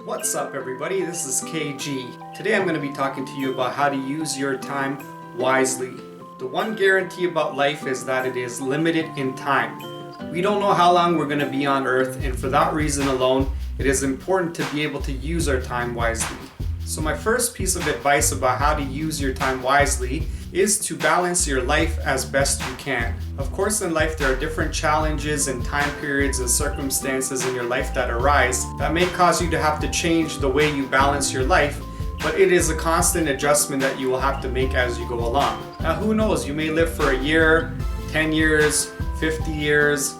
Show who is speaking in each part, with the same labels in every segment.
Speaker 1: What's up everybody, this is KG. Today I'm going to be talking to you about how to use your time wisely. The one guarantee about life is that it is limited in time. We don't know how long we're going to be on earth, and for that reason alone, it is important to be able to use our time wisely. So my first piece of advice about how to use your time wisely is to balance your life as best you can. Of course, in life there are different challenges and time periods and circumstances in your life that arise that may cause you to have to change the way you balance your life, but it is a constant adjustment that you will have to make as you go along. Now who knows, you may live for a year, 10 years, 50 years,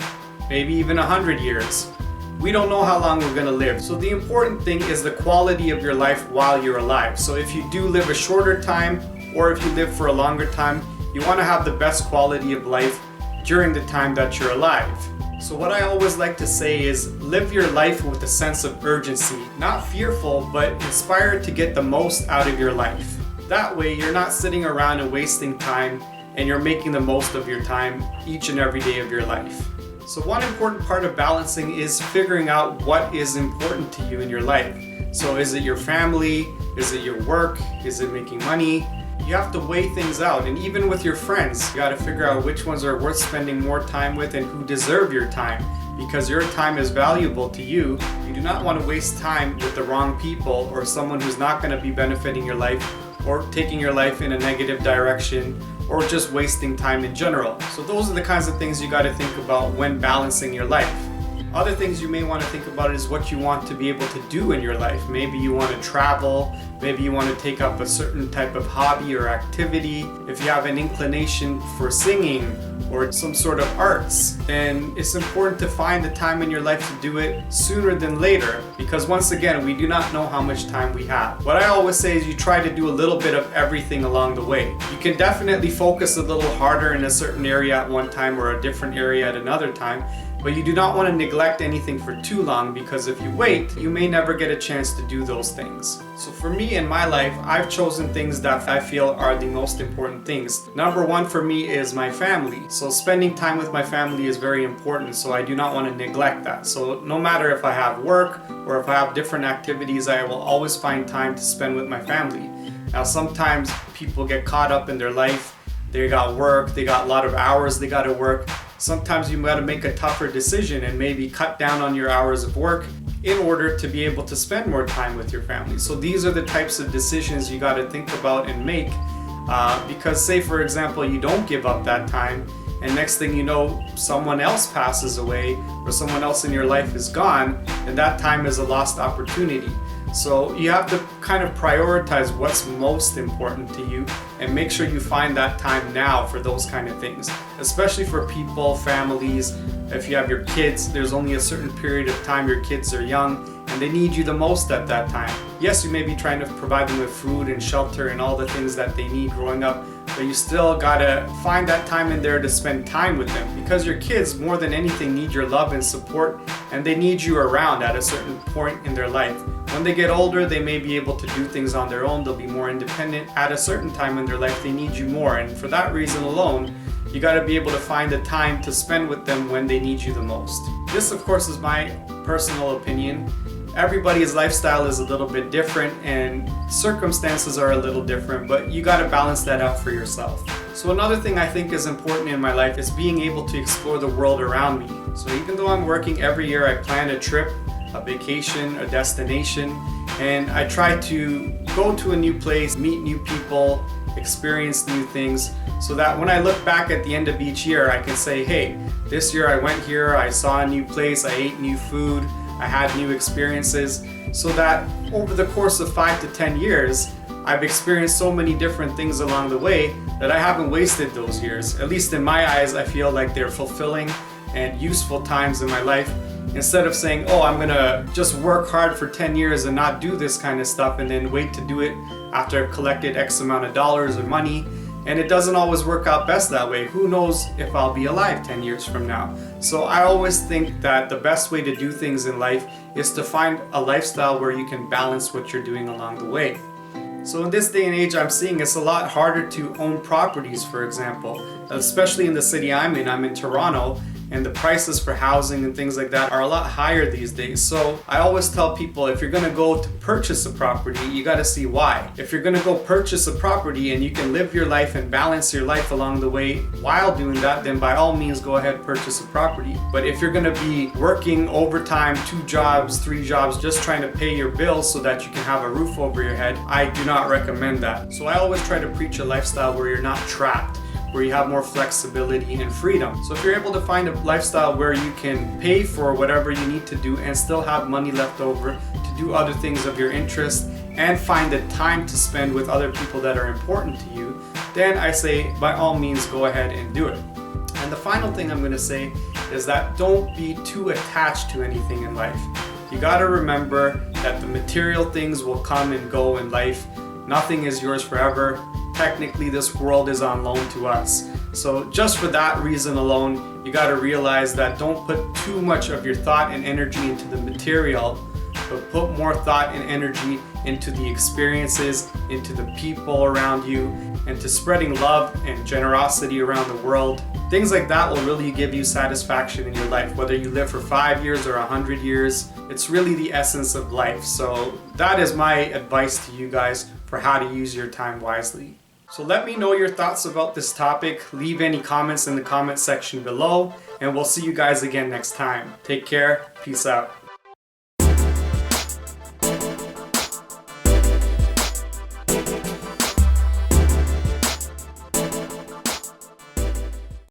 Speaker 1: maybe even 100 years. We don't know how long we're going to live. So the important thing is the quality of your life while you're alive. So if you do live a shorter time, or if you live for a longer time, you want to have the best quality of life during the time that you're alive. So what I always like to say is live your life with a sense of urgency, not fearful, but inspired to get the most out of your life. That way you're not sitting around and wasting time, and you're making the most of your time each and every day of your life. So one important part of balancing is figuring out what is important to you in your life. So is it your family? Is it your work? Is it making money? You have to weigh things out, and even with your friends, you got to figure out which ones are worth spending more time with and who deserve your time, because your time is valuable to you. You do not want to waste time with the wrong people or someone who's not going to be benefiting your life or taking your life in a negative direction or just wasting time in general. So those are the kinds of things you got to think about when balancing your life. Other things you may want to think about is what you want to be able to do in your life. Maybe you want to travel, maybe you want to take up a certain type of hobby or activity. If you have an inclination for singing or some sort of arts, then it's important to find the time in your life to do it sooner than later, because once again, we do not know how much time we have. What I always say is you try to do a little bit of everything along the way. You can definitely focus a little harder in a certain area at one time or a different area at another time, but you do not want to neglect anything for too long, because if you wait, you may never get a chance to do those things. So for me in my life, I've chosen things that I feel are the most important things. Number one for me is my family. So spending time with my family is very important, so I do not want to neglect that. So no matter if I have work or if I have different activities, I will always find time to spend with my family. Now sometimes people get caught up in their life. They got work, they got a lot of hours they got to work. Sometimes you got to make a tougher decision and maybe cut down on your hours of work in order to be able to spend more time with your family. So these are the types of decisions you got to think about and make, because say for example you don't give up that time, and next thing you know someone else passes away or someone else in your life is gone, and that time is a lost opportunity. So you have to kind of prioritize what's most important to you and make sure you find that time now for those kind of things. Especially for people, families, if you have your kids, there's only a certain period of time your kids are young and they need you the most at that time. Yes, you may be trying to provide them with food and shelter and all the things that they need growing up, but you still gotta find that time in there to spend time with them, because your kids more than anything need your love and support, and they need you around at a certain point in their life. When they get older, they may be able to do things on their own, they'll be more independent. At a certain time in their life, they need you more, and for that reason alone, you gotta be able to find the time to spend with them when they need you the most. This of course is my personal opinion. Everybody's lifestyle is a little bit different and circumstances are a little different, but you got to balance that out for yourself. So another thing I think is important in my life is being able to explore the world around me. So even though I'm working every year, I plan a trip, a vacation, a destination, and I try to go to a new place, meet new people, experience new things, so that when I look back at the end of each year, I can say, hey, this year I went here, I saw a new place, I ate new food, I had new experiences, so that over the course of 5 to 10 years, I've experienced so many different things along the way that I haven't wasted those years. At least in my eyes, I feel like they're fulfilling and useful times in my life. Instead of saying, oh, I'm gonna just work hard for 10 years and not do this kind of stuff and then wait to do it after I've collected X amount of dollars or money. And it doesn't always work out best that way. Who knows if I'll be alive 10 years from now. So I always think that the best way to do things in life is to find a lifestyle where you can balance what you're doing along the way. So in this day and age, I'm seeing it's a lot harder to own properties, for example, especially in the city I'm in Toronto, and the prices for housing and things like that are a lot higher these days. So I always tell people, if you're gonna go to purchase a property, you gotta see why. If you're gonna go purchase a property and you can live your life and balance your life along the way while doing that, then by all means go ahead, purchase a property. But if you're gonna be working overtime, 2 jobs, 3 jobs, just trying to pay your bills so that you can have a roof over your head, I do not recommend that. So I always try to preach a lifestyle where you're not trapped, where you have more flexibility and freedom. So if you're able to find a lifestyle where you can pay for whatever you need to do and still have money left over to do other things of your interest and find the time to spend with other people that are important to you, then I say by all means go ahead and do it. And the final thing I'm going to say is that don't be too attached to anything in life. You got to remember that the material things will come and go in life. Nothing is yours forever. Technically, this world is on loan to us. So just for that reason alone, you got to realize that don't put too much of your thought and energy into the material, but put more thought and energy into the experiences, into the people around you, and to spreading love and generosity around the world. Things like that will really give you satisfaction in your life, whether you live for 5 years or 100 years. It's really the essence of life. So that is my advice to you guys for how to use your time wisely. So let me know your thoughts about this topic. Leave any comments in the comment section below, and we'll see you guys again next time. Take care. Peace out.